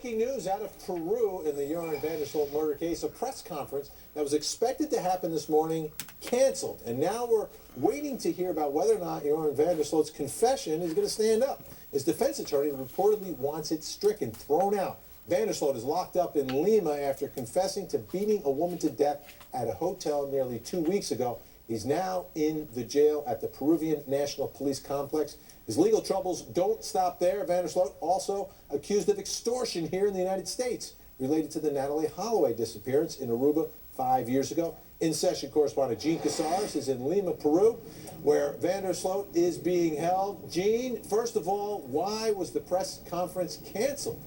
Breaking news out of Peru in the Joran murder case. A press conference that was expected to happen this morning canceled. And now we're waiting to hear about whether or not Joran confession is going to stand up. His defense attorney reportedly wants it stricken, thrown out. Sloot is locked up in Lima after confessing to beating a woman to death at a hotel nearly 2 weeks ago. He's now in the jail at the Peruvian National Police Complex. His legal troubles don't stop there. Sloot also accused of extortion here in the United States related to the Natalie Holloway disappearance in Aruba 5 years ago. In session correspondent Gene Casares is in Lima, Peru, where Sloot is being held. Gene, first of all, why was the press conference canceled?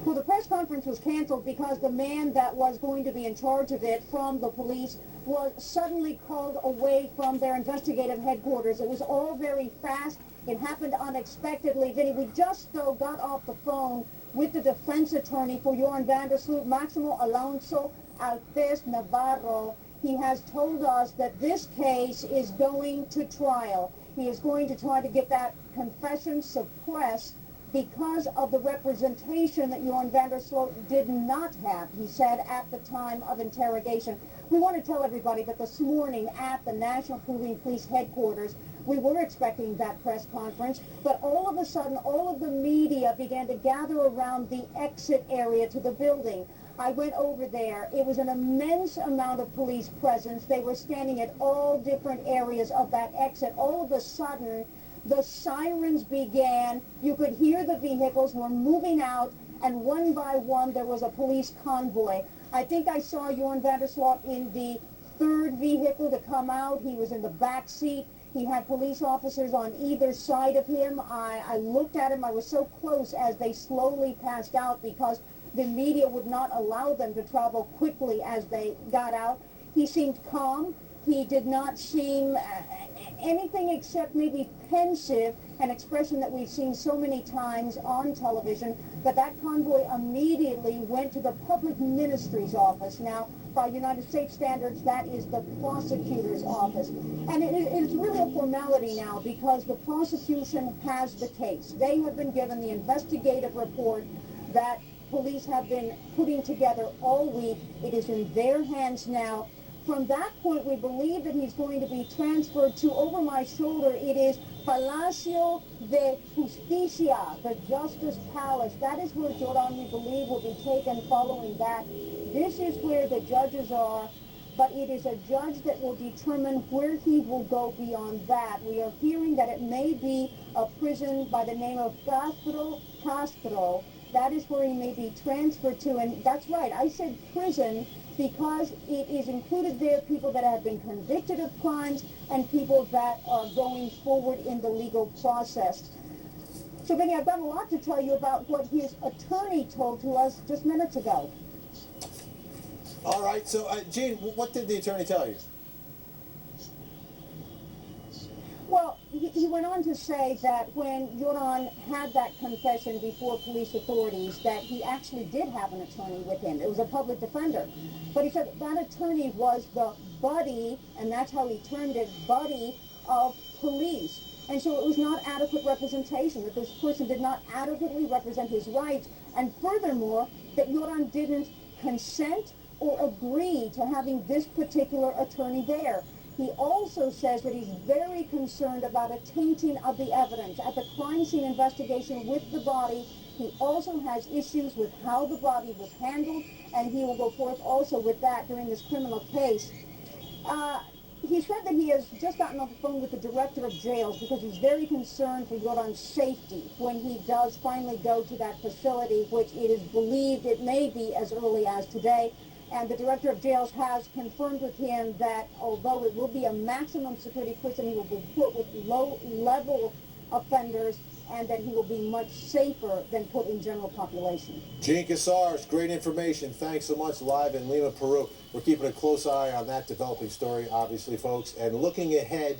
Well, the press conference was canceled because the man that was going to be in charge of it from the police was suddenly called away from their investigative headquarters. It was all very fast. It happened unexpectedly. Vinny, we just, though, got off the phone with the defense attorney for Joran Sloot, Maximo Alonso Alpes Navarro. He has told us that this case is going to trial. He is going to try to get that confession suppressed because of the representation that Joran Sloot did not have, he said, at the time of interrogation. We want to tell everybody that this morning at the National Peruvian Police headquarters, we were expecting that press conference, but all of a sudden, all of the media began to gather around the exit area to the building. I went over there. It was an immense amount of police presence. They were standing at all different areas of that exit. All of a sudden, the sirens began. You could hear the vehicles were moving out, and one by one there was a police convoy. I think I saw Joran Sloot in the third vehicle to come out. He was in the back seat. He had police officers on either side of him. I looked at him. I was so close as they slowly passed out because the media would not allow them to travel quickly as they got out. He seemed calm. He did not seem anything except maybe pensive, an expression that we've seen so many times on television. But that convoy immediately went to the public ministry's office. Now, by United States standards, that is the prosecutor's office. And it's really a formality now because the prosecution has the case. They have been given the investigative report that police have been putting together all week. It is in their hands now. From that point, we believe that he's going to be transferred to, over my shoulder, it is Palacio de Justicia, the Justice Palace. That is where Joran, we believe, will be taken following that. This is where the judges are, but it is a judge that will determine where he will go beyond that. We are hearing that it may be a prison by the name of Castro. That is where he may be transferred to, and that's right, I said prison, because it is included there people that have been convicted of crimes and people that are going forward in the legal process. So, Benny, I've got a lot to tell you about what his attorney told to us just minutes ago. All right, so, Gene, what did the attorney tell you? Well, he went on to say that when Joran had that confession before police authorities, that he actually did have an attorney with him. It was a public defender. But he said that attorney was the buddy, and that's how he termed it, buddy of police. And so it was not adequate representation, that this person did not adequately represent his rights. And furthermore, that Joran didn't consent or agree to having this particular attorney there. He also says that he's very concerned about a tainting of the evidence. At the crime scene investigation with the body, he also has issues with how the body was handled, and he will go forth also with that during this criminal case. He said that he has just gotten off the phone with the director of jails because he's very concerned for Joran's safety when he does finally go to that facility, which it is believed it may be as early as today. And the director of jails has confirmed with him that although it will be a maximum security prison, he will be put with low-level offenders and that he will be much safer than put in general population. Gene Casares, great information. Thanks so much, live in Lima, Peru. We're keeping a close eye on that developing story, obviously, folks, and looking ahead